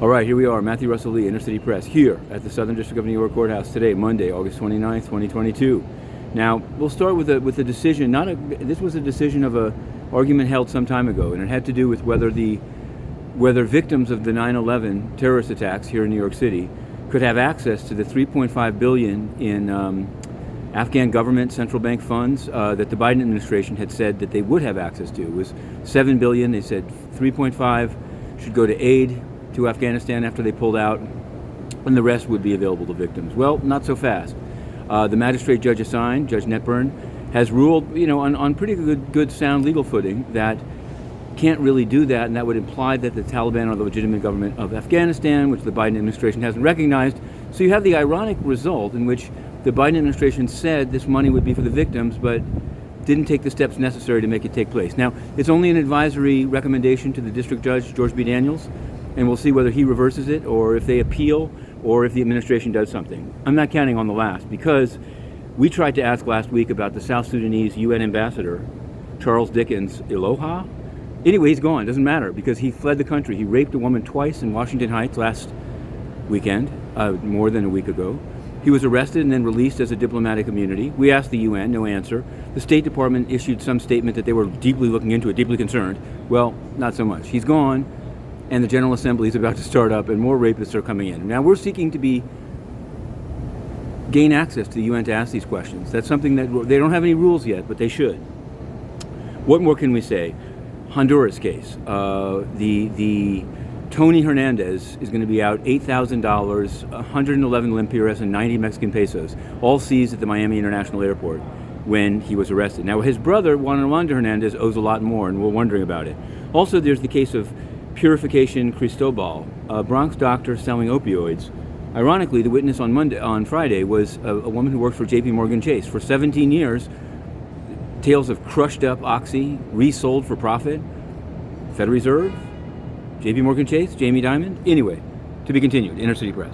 All right, here we are, Matthew Russell Lee, Inner City Press, here at the Southern District of New York Courthouse today, Monday, August 29th, 2022. Now, we'll start with a decision. This was a decision of a argument held some time ago, and it had to do with whether victims of the 9/11 terrorist attacks here in New York City could have access to the $3.5 billion in Afghan government central bank funds that the Biden administration had said that they would have access to. It was $7 billion. They said 3.5 should go to aid to Afghanistan after they pulled out, and the rest would be available to victims. Well, not so fast. The magistrate judge assigned, Judge Netburn, has ruled, on pretty good sound legal footing that can't really do that, and that would imply that the Taliban are the legitimate government of Afghanistan, which the Biden administration hasn't recognized. So you have the ironic result in which the Biden administration said this money would be for the victims, but didn't take the steps necessary to make it take place. Now, it's only an advisory recommendation to the district judge, George B. Daniels, and we'll see whether he reverses it or if they appeal or if the administration does something. I'm not counting on the last, because we tried to ask last week about the South Sudanese UN ambassador, Charles Dickens Iloha. Anyway, he's gone. Doesn't matter, because he fled the country. He raped a woman twice in Washington Heights last weekend, more than a week ago. He was arrested and then released as a diplomatic immunity. We asked the UN, no answer. The State Department issued some statement that they were deeply looking into it, deeply concerned. Well, not so much. He's gone, and the General Assembly is about to start up, and more rapists are coming in. Now, we're seeking to gain access to the UN to ask these questions. That's something that they don't have any rules yet, but they should. What more can we say? Honduras case. The Tony Hernandez is going to be out $8,000, 111 lempiras, and 90 Mexican pesos, all seized at the Miami International Airport when he was arrested. Now, his brother, Juan Orlando Hernandez, owes a lot more, and we're wondering about it. Also, there's the case of Purification Cristobal, a Bronx doctor selling opioids. Ironically, the witness on Friday was a woman who worked for JPM Chase for 17 years. Tales of crushed up oxy, resold for profit. Federal Reserve, JPM Chase, Jamie Dimon. Anyway, to be continued. Inner City Press.